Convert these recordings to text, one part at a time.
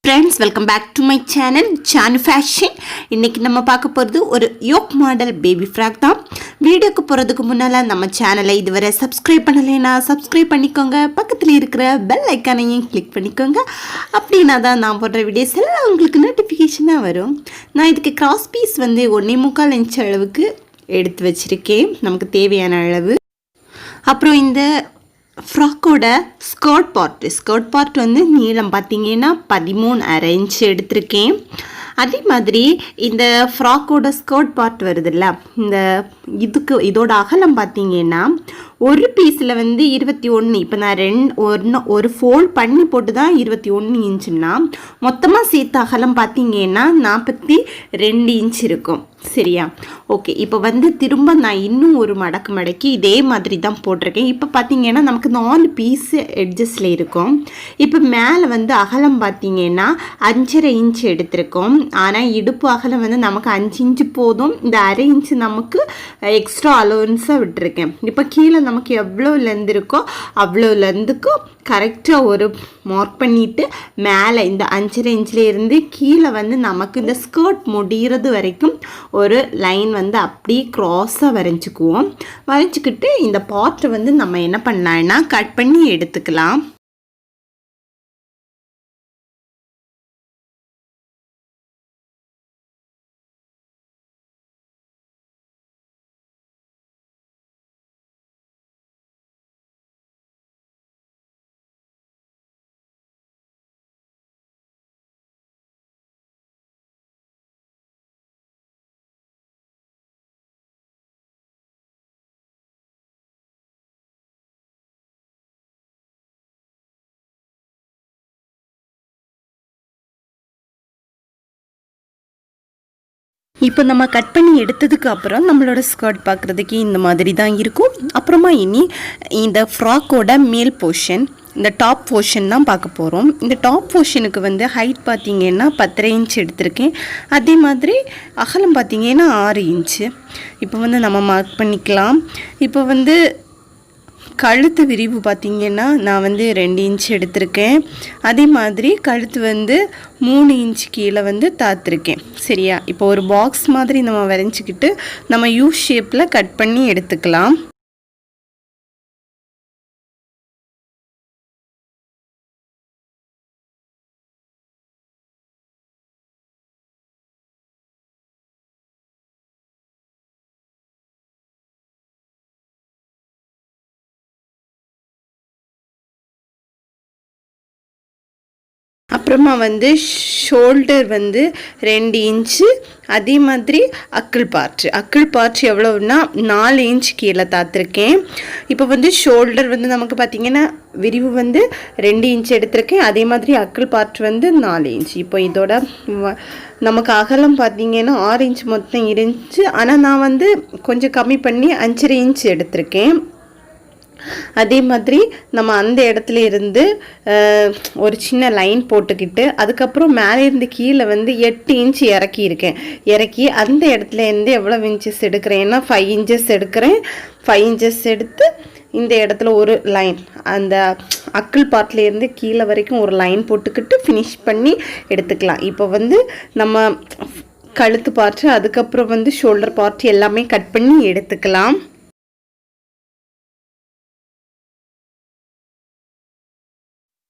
Friends, welcome back to my channel Jaanu fashion. இன்றைக்கி நம்ம பார்க்க போகிறது ஒரு யோக் மாடல் பேபி ஃப்ராக் தான். வீடியோக்கு போகிறதுக்கு முன்னால் நம்ம சேனலை இதுவரை சப்ஸ்கிரைப் பண்ணலைன்னா சப்ஸ்கிரைப் பண்ணிக்கோங்க. பக்கத்தில் இருக்கிற பெல் ஐக்கானையும் கிளிக் பண்ணிக்கோங்க. அப்படின்னா தான் நான் போடுற வீடியோஸ் எல்லாம் உங்களுக்கு நோட்டிஃபிகேஷனாக வரும். நான் இதுக்கு கிராஸ் பீஸ் 1.25 இன்ச் அளவுக்கு எடுத்து வச்சுருக்கேன், நமக்கு தேவையான அளவு. அப்புறம் இந்த ஃப்ராக்கோட ஸ்கர்ட் பார்ட் நீளம் பார்த்தீங்கன்னா 13.5 இன்ச் எடுத்திருக்கேன். அதே மாதிரி இந்த ஃப்ராக்கோட ஸ்கர்ட் பார்ட் வருதுல்ல, இதோட அகலம் பார்த்தீங்கன்னா ஒரு பீஸில் 21. இப்போ நான் ஒரு ஃபோல்ட் பண்ணி போட்டு தான் 21 இன்ச்சுன்னா மொத்தமாக சேர்த்து அகலம் பார்த்தீங்கன்னா 42 இன்ச் இருக்கும். சரியா? ஓகே. இப்போ திரும்ப நான் இன்னும் ஒரு மடக்கி இதே மாதிரி தான் போட்டிருக்கேன். இப்போ பார்த்தீங்கன்னா நமக்கு 4 பீஸ் எட்ஜஸில் இருக்கும். இப்போ மேலே அகலம் பார்த்தீங்கன்னா 5.5 இன்ச் எடுத்திருக்கோம். ஆனால் இடுப்பு அகலம் நமக்கு 5 இன்ச்சு போதும். இந்த 1/2 இன்ச்சு நமக்கு எக்ஸ்ட்ரா அலோவன்ஸாக விட்டுருக்கேன். இப்போ கீழே நமக்கு எவ்வளோ லென்த் இருக்கோ அவ்வளோ லென்த்துக்கும் கரெக்டாக ஒரு மார்க் பண்ணிவிட்டு மேலே இந்த 5.5 இன்ச்லேருந்து கீழே நமக்கு இந்த ஸ்கர்ட் முடிகிறது வரைக்கும் ஒரு லைன் அப்படியே க்ராஸாக வரைஞ்சிக்கிட்டு இந்த பார்ட்டை நம்ம என்ன பண்ணலாம்னா கட் பண்ணி எடுத்துக்கலாம். இப்போ நம்ம கட் பண்ணி எடுத்ததுக்கு அப்புறம் நம்மளோட ஸ்கர்ட் பார்க்குறதுக்கு இந்த மாதிரி தான் இருக்கும். அப்புறமா இனி இந்த ஃப்ராக்கோட மேல் போர்ஷன், இந்த டாப் போர்ஷன் தான் பார்க்க போகிறோம். இந்த டாப் போர்ஷனுக்கு ஹைட் பார்த்திங்கன்னா 10.5 இன்ச் எடுத்திருக்கேன். அதே மாதிரி அகலம் பார்த்திங்கன்னா 6 இன்ச்சு. இப்போ நம்ம மார்க் பண்ணிக்கலாம். இப்போ கழுத்து விரிவு பார்த்திங்கன்னா நான் 2 இன்ச் எடுத்திருக்கேன். அதே மாதிரி கழுத்து 3 இன்ச் கீழே தாத்திருக்கேன். சரியா? இப்போ ஒரு பாக்ஸ் மாதிரி நம்ம வரைஞ்சிக்கிட்டு நம்ம யூ ஷேப்பில் கட் பண்ணி எடுத்துக்கலாம். அப்புறமா ஷோல்டர் 2 இன்ச்சு. அதே மாதிரி அக்கிள் பார்ட் எவ்வளோன்னா 4 இன்ச் கீழே தாத்திருக்கேன். இப்போ ஷோல்டர் நமக்கு பார்த்திங்கன்னா விரிவு 2 இன்ச் எடுத்திருக்கேன். அதே மாதிரி அக்கிள் பார்ட் 4 இன்ச். இப்போ இதோட நமக்கு அகலம் பார்த்திங்கன்னா 6 இன்ச் மொத்தம் இருந்துச்சு. ஆனால் நான் கொஞ்சம் கம்மி பண்ணி 5.5 இன்ச் எடுத்திருக்கேன். அதே மாதிரி நம்ம அந்த இடத்துல இருந்து ஒரு சின்ன லைன் போட்டுக்கிட்டு அதுக்கப்புறம் மேலே இருந்து கீழே 8 இன்ச் இறக்கி அந்த இடத்துல இருந்து எவ்வளோ இன்ச்சஸ் எடுக்கிறேன்னா 5 இன்ச்சஸ் எடுக்கிறேன். 5 இன்ச்சஸ் எடுத்து இந்த இடத்துல ஒரு லைன், அந்த அக்கிள் பார்ட்லேருந்து கீழே வரைக்கும் ஒரு லைன் போட்டுக்கிட்டு ஃபினிஷ் பண்ணி எடுத்துக்கலாம். இப்போ நம்ம கழுத்து பார்ட்டு அதுக்கப்புறம் ஷோல்டர் பார்ட் எல்லாமே கட் பண்ணி எடுத்துக்கலாம்.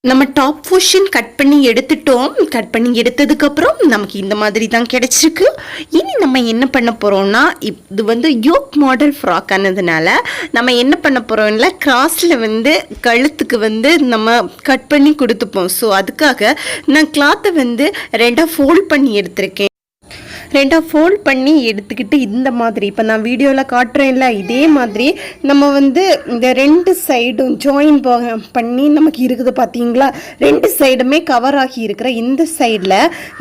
நம்ம டாப் போர்ஷன் கட் பண்ணி எடுத்துட்டோம். கட் பண்ணி எடுத்ததுக்கப்புறம் நமக்கு இந்த மாதிரி தான் கிடச்சிருக்கு. இனி நம்ம என்ன பண்ண போகிறோம்னா, இது யோக் மாடல் ஃப்ராக் ஆனதுனால நம்ம என்ன பண்ண போகிறோம்ல, கிராஸில் கழுத்துக்கு நம்ம கட் பண்ணி கொடுத்துப்போம். ஸோ அதுக்காக நான் கிளாத்தை 2 ஃபோல்ட் பண்ணி எடுத்திருக்கேன். 2 ஃபோல்ட் பண்ணி எடுத்துக்கிட்டு இந்த மாதிரி இப்போ நான் வீடியோவில் காட்டுறேன்ல, இதே மாதிரி நம்ம இந்த 2 சைடும் ஜாயின் பண்ணி நமக்கு இருக்குது பார்த்தீங்களா, 2 சைடுமே கவர் ஆகி இருக்கிற இந்த சைடில்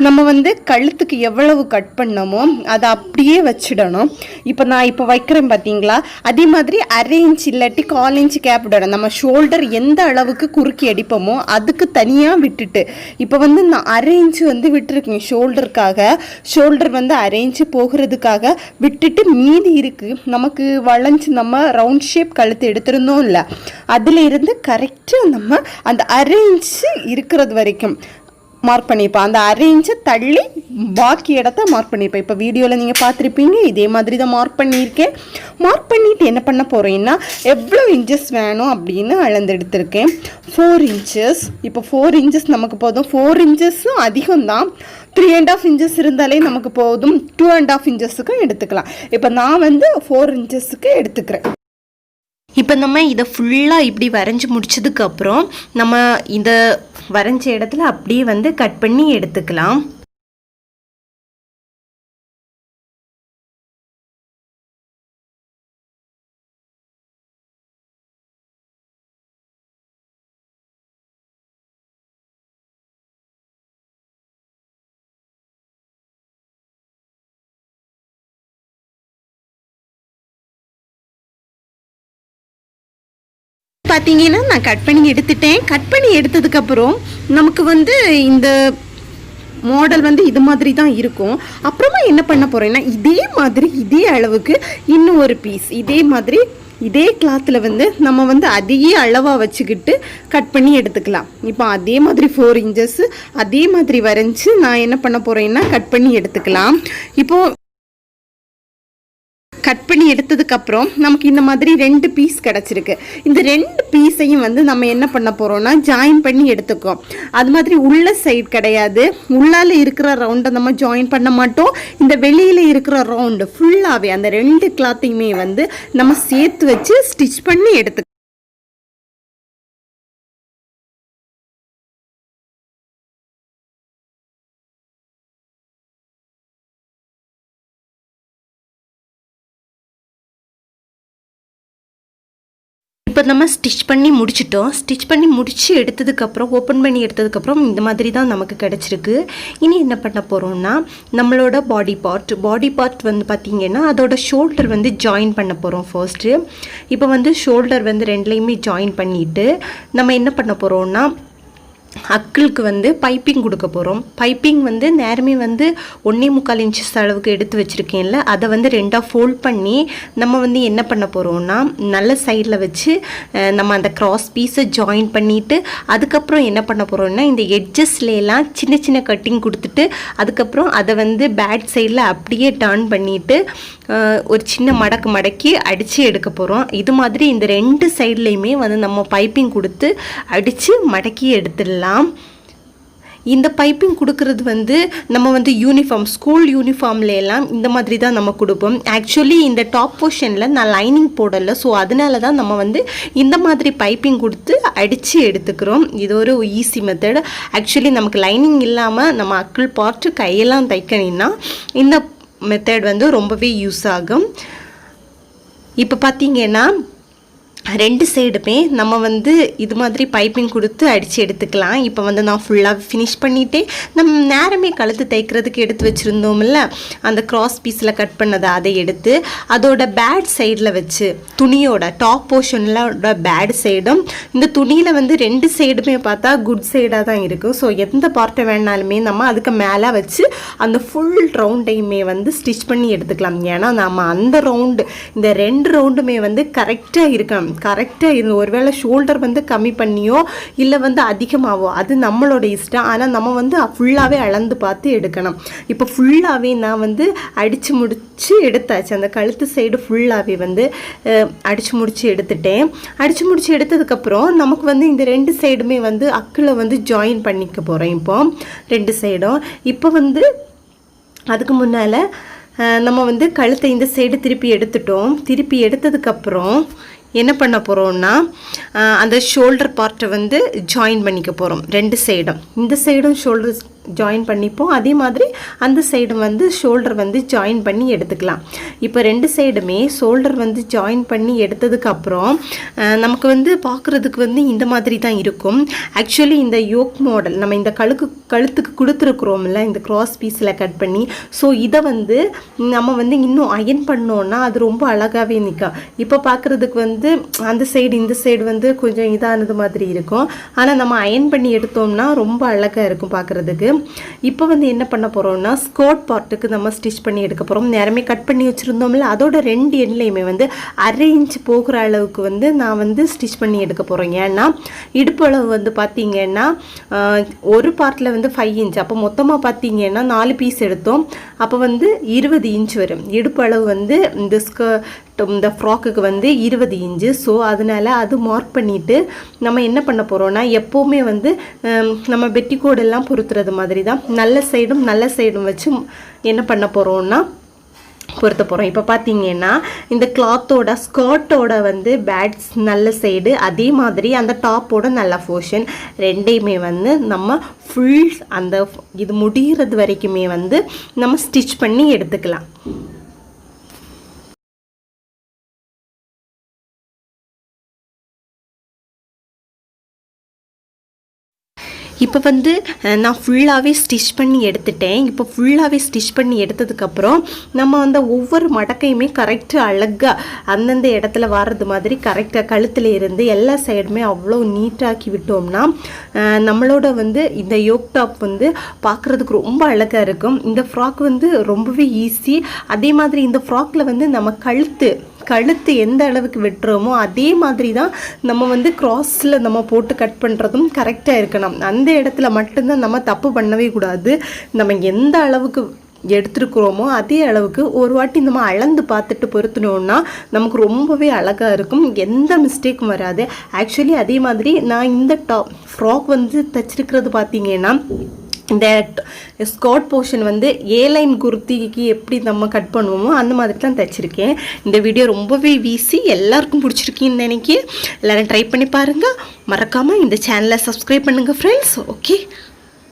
நம்ம கழுத்துக்கு எவ்வளவு கட் பண்ணமோ அதை அப்படியே வச்சிடணும். இப்போ நான் வைக்கிறேன் பார்த்தீங்களா, அதே மாதிரி 1/2 இன்ச் இல்லாட்டி 1/4 இன்ச் கேப் விடணும். நம்ம ஷோல்டர் எந்த அளவுக்கு குறுக்கி அடிப்போமோ அதுக்கு தனியாக விட்டுட்டு இப்போ நான் 1/2 இன்ச் விட்டுருக்கேன் ஷோல்டருக்காக. ஷோல்டர் 1/2 இன்ச்சு போகிறதுக்காக விட்டுட்டு மீதி இருக்குது நமக்கு வளைஞ்சு நம்ம ரவுண்ட் ஷேப் கழுத்து எடுத்துருந்தோம் இல்லை, அதில் இருந்து கரெக்டாக நம்ம அந்த 1/2 இன்ச்சு இருக்கிறது வரைக்கும் மார்க் பண்ணிப்பேன். அந்த அரை இன்ச்சு தள்ளி பாக்கி இடத்த மார்க் பண்ணிப்பேன். இப்போ வீடியோவில் நீங்கள் பார்த்துருப்பீங்க, இதே மாதிரி தான் மார்க் பண்ணியிருக்கேன். மார்க் பண்ணிவிட்டு என்ன பண்ண போகிறேன்னா எவ்வளோ இன்ச்சஸ் வேணும் அப்படின்னு அளந்தெடுத்திருக்கேன். 4 இன்ச்சஸ். இப்போ 4 இன்ச்சஸ் நமக்கு போதும். 4 இன்ச்சஸும் அதிகம்தான். 3.5 இன்ச்சஸ் இருந்தாலே நமக்கு போதும். 2.5 இன்ச்சஸுக்கும் எடுத்துக்கலாம். இப்போ நான் 4 இன்ச்சஸுக்கு எடுத்துக்கிறேன். இப்போ நம்ம இதை ஃபுல்லாக இப்படி வரைஞ்சி முடிச்சதுக்கப்புறம் நம்ம இந்த வரைஞ்ச இடத்துல அப்படியே கட் பண்ணி எடுத்துக்கலாம். பார்த்தீங்கன்னா நான் கட் பண்ணி எடுத்துட்டேன். கட் பண்ணி எடுத்ததுக்கப்புறம் நமக்கு இந்த மாடல் இது மாதிரி தான் இருக்கும். அப்புறமா என்ன பண்ண போகிறேன்னா இதே மாதிரி இதே அளவுக்கு இன்னும் ஒரு பீஸ் இதே மாதிரி இதே கிளாத்தில் நம்ம அதையே அளவாக வச்சுக்கிட்டு கட் பண்ணி எடுத்துக்கலாம். இப்போ அதே மாதிரி 4 இன்ச்சஸ் அதே மாதிரி வரைஞ்சி நான் என்ன பண்ண போகிறேன்னா கட் பண்ணி எடுத்துக்கலாம். இப்போது கட் பண்ணி எடுத்ததுக்கப்புறம் நமக்கு இந்த மாதிரி 2 பீஸ் கிடச்சிருக்கு. இந்த 2 பீஸையும் நம்ம என்ன பண்ண போகிறோம்னா ஜாயின் பண்ணி எடுத்துக்கோம். அது மாதிரி உள்ள சைடு கிடையாது, உள்ளால் இருக்கிற ரவுண்டை நம்ம ஜாயின் பண்ண மாட்டோம். இந்த வெளியில் இருக்கிற ரவுண்டு ஃபுல்லாகவே அந்த 2 கிளாத்தையுமே நம்ம சேர்த்து வச்சு ஸ்டிச் பண்ணி எடுத்துக்கோம். இப்போ நம்ம ஸ்டிச் பண்ணி முடிச்சிட்டோம். ஸ்டிச் பண்ணி முடித்து எடுத்ததுக்கப்புறம் ஓப்பன் பண்ணி எடுத்ததுக்கப்புறம் இந்த மாதிரி தான் நமக்கு கிடச்சிருக்கு. இனி என்ன பண்ண போகிறோம்னா நம்மளோட பாடி பார்ட் பார்த்திங்கன்னா அதோட ஷோல்டர் ஜாயின் பண்ண போகிறோம் ஃபர்ஸ்ட்டு. இப்போ ஷோல்டர் ரெண்டுலேயுமே ஜாயின் பண்ணிவிட்டு நம்ம என்ன பண்ண போகிறோம்னா அக்கிளுக்கு பைப்பிங் கொடுக்க போகிறோம். பைப்பிங் நேரமே 1.25 இன்ச்சஸ் அளவுக்கு எடுத்து வச்சுருக்கேன்ல, அதை 2ஆக ஃபோல்ட் பண்ணி நம்ம என்ன பண்ண போகிறோம்னா நல்ல சைடில் வச்சு நம்ம அந்த கிராஸ் பீஸை ஜாயின் பண்ணிவிட்டு அதுக்கப்புறம் என்ன பண்ண போகிறோம்னா இந்த எட்ஜஸ்லாம் சின்ன சின்ன கட்டிங் கொடுத்துட்டு அதுக்கப்புறம் அதை பேக் சைடில் அப்படியே டர்ன் பண்ணிவிட்டு ஒரு சின்ன மடக்கி அடித்து எடுக்க போகிறோம். இது மாதிரி இந்த 2 சைட்லேயுமே நம்ம பைப்பிங் கொடுத்து அடித்து மடக்கி எடுத்துடலாம். இந்த பைப்பிங் கொடுக்கறது நம்ம யூனிஃபார்ம் ஸ்கூல் யூனிஃபார்ம்லாம் இந்த மாதிரி தான் நம்ம கொடுப்போம். ஆக்சுவலி இந்த டாப் போர்ஷனில் நான் லைனிங் போடலை, ஸோ அதனால தான் நம்ம இந்த மாதிரி பைப்பிங் கொடுத்து அடித்து எடுத்துக்கிறோம். இது ஒரு ஈஸி மெத்தட். ஆக்சுவலி நமக்கு லைனிங் இல்லாமல் நம்ம அக்கிள் பார்ட்டு கையெல்லாம் தைக்கணும்னா இந்த மெத்தட் ரொம்பவே யூஸ் ஆகும். இப்போ பார்த்தீங்கன்னா 2 சைடுமே நம்ம இது மாதிரி பைப்பிங் கொடுத்து அடித்து எடுத்துக்கலாம். இப்போ நான் ஃபுல்லாக ஃபினிஷ் பண்ணிவிட்டேன். நம்ம நேரமே கழுத்து தைக்கிறதுக்கு எடுத்து வச்சுருந்தோம்ல அந்த கிராஸ் பீஸில் கட் பண்ணதை அதை எடுத்து அதோட பேட் சைடில் வச்சு துணியோட டாப் போர்ஷனில் பேட் சைடும் இந்த துணியில் 2 சைடுமே பார்த்தா குட் சைடாக தான் இருக்கும். ஸோ எந்த பார்ட்டை வேணாலுமே நம்ம அதுக்கு மேலே வச்சு அந்த ஃபுல் ரவுண்டையுமே ஸ்டிச் பண்ணி எடுத்துக்கலாம். ஏன்னா நம்ம அந்த ரவுண்டு இந்த 2 ரவுண்டுமே கரெக்டாக இருக்கணும். கரெக்டாக இருந்து ஒருவேளை ஷோல்டர் கம்மி பண்ணியோ இல்லை அதிகமாகவோ அது நம்மளோட இஷ்டம். ஆனால் நம்ம ஃபுல்லாகவே அளந்து பார்த்து எடுக்கணும். இப்போ ஃபுல்லாகவே நான் அடித்து முடித்து எடுத்தாச்சு. அந்த கழுத்து சைடு ஃபுல்லாகவே அடித்து முடித்து எடுத்துட்டேன். அடித்து முடித்து எடுத்ததுக்கப்புறம் நமக்கு இந்த 2 சைடுமே அக்கில் ஜாயின் பண்ணிக்க போகிறேன். இப்போ 2 சைடும் இப்போ அதுக்கு முன்னால் நம்ம கழுத்தை இந்த சைடு திருப்பி எடுத்துட்டோம். திருப்பி எடுத்ததுக்கப்புறம் என்ன பண்ண போகிறோம்னா அந்த ஷோல்டர் பார்ட்டை ஜாயின் பண்ணிக்க போகிறோம். 2 சைடும் இந்த சைடும் ஷோல்டர் ஜாயின் பண்ணிப்போம். அதே மாதிரி அந்த சைடும் ஷோல்டர் ஜாயின் பண்ணி எடுத்துக்கலாம். இப்போ 2 சைடுமே ஷோல்டர் ஜாயின் பண்ணி எடுத்ததுக்கப்புறம் நமக்கு பார்க்குறதுக்கு இந்த மாதிரி தான் இருக்கும். ஆக்சுவலி இந்த யோக் மாடல் நம்ம இந்த கழுத்துக்கு கொடுத்துருக்குறோம்ல இந்த கிராஸ் பீஸில் கட் பண்ணி, ஸோ இதை நம்ம இன்னும் அயன் பண்ணோன்னா அது ரொம்ப அழகாகவே நிற்கும். இப்போ பார்க்குறதுக்கு அந்த சைடு இந்த சைடு கொஞ்சம் இதானது மாதிரி இருக்கும். ஆனால் நம்ம அயன் பண்ணி எடுத்தோம்னா ரொம்ப அழகாக இருக்கும் பார்க்குறதுக்கு. இப்போ வந்து என்ன பண்ண போகிறோம்னா ஸ்கர்ட் பார்ட்டுக்கு நம்ம ஸ்டிச் பண்ணி எடுக்க போகிறோம். நேரமே கட் பண்ணி வச்சுருந்தோம்ல, அதோட 2 எண்ட்லையுமே வந்து 1/2 இன்ச் போகிற அளவுக்கு வந்து நான் வந்து ஸ்டிச் பண்ணி எடுக்க போகிறேன். ஏன்னா இடுப்பு அளவு வந்து பார்த்தீங்கன்னா ஒரு பார்ட்டில் வந்து 5 இன்ச், அப்போ மொத்தமாக பார்த்தீங்கன்னா 4 பீஸ் எடுத்தோம். அப்போ வந்து 20 இன்ச் வரும். இடுப்பு அளவு வந்து இந்த ஃப்ராக்குக்கு வந்து 20 இன்ச்சு. ஸோ அதனால் அது மார்க் பண்ணிவிட்டு நம்ம என்ன பண்ண போகிறோன்னா, எப்போவுமே வந்து நம்ம பெட்டிக்கோடெல்லாம் பொறுத்துறது மாதிரி தான் நல்ல சைடும் வச்சு என்ன பண்ண போகிறோன்னா பொறுத்த போகிறோம். இப்போ பார்த்தீங்கன்னா இந்த கிளாத்தோட ஸ்கர்ட்டோட வந்து பேட்ஸ் நல்ல சைடு, அதே மாதிரி அந்த டாப்போட நல்ல போர்ஷன் ரெண்டையுமே வந்து நம்ம ஃபுல் அந்த இது முடிகிறது வரைக்குமே வந்து நம்ம ஸ்டிச் பண்ணி எடுத்துக்கலாம். இப்போ வந்து நான் ஃபுல்லாகவே ஸ்டிச் பண்ணி எடுத்துட்டேன். இப்போ ஃபுல்லாகவே ஸ்டிச் பண்ணி எடுத்ததுக்கப்புறம் நம்ம அந்த ஒவ்வொரு மடக்கையுமே கரெக்டாக அழகாக அந்தந்த இடத்துல வர்றது மாதிரி கரெக்டாக கழுத்தில் இருந்து எல்லா சைடுமே அவ்வளோ நீட்டாக்கி விட்டோம்னா நம்மளோட வந்து இந்த யோக் டாப் வந்து பார்க்குறதுக்கு ரொம்ப அழகாக இருக்கும். இந்த ஃப்ராக் வந்து ரொம்பவே ஈஸி. அதே மாதிரி இந்த ஃப்ராக்கில் வந்து நம்ம கழுத்து எந்த அளவுக்கு வெட்டுறோமோ அதே மாதிரி தான் நம்ம வந்து கிராஸில் நம்ம போட்டு கட் பண்ணுறதும் கரெக்டாக இருக்கணும். அந்த இடத்துல மட்டும்தான் நம்ம தப்பு பண்ணவே கூடாது. நம்ம எந்த அளவுக்கு எடுத்துருக்குறோமோ அதே அளவுக்கு ஒரு வாட்டி நம்ம அளந்து பார்த்துட்டு பொறுத்துனோன்னா நமக்கு ரொம்பவே அழகாக இருக்கும். எந்த மிஸ்டேக்கும் வராது. ஆக்சுவலி அதே மாதிரி நான் இந்த ஃப்ராக் வந்து தைச்சிருக்கிறது பார்த்தீங்கன்னா, இந்த ஸ்கர்ட் போர்ஷன் வந்து ஏலைன் குர்த்திக்கு எப்படி நம்ம கட் பண்ணுவோமோ அந்த மாதிரி தான் தைச்சிருக்கேன். இந்த வீடியோ ரொம்பவே ஈஸி, எல்லாருக்கும் பிடிச்சிருக்கீன்னு நினைக்கிறேன். எல்லோரும் ட்ரை பண்ணி பாருங்கள். மறக்காமல் இந்த சேனலை சப்ஸ்கிரைப் பண்ணுங்கள் ஃப்ரெண்ட்ஸ். ஓகே.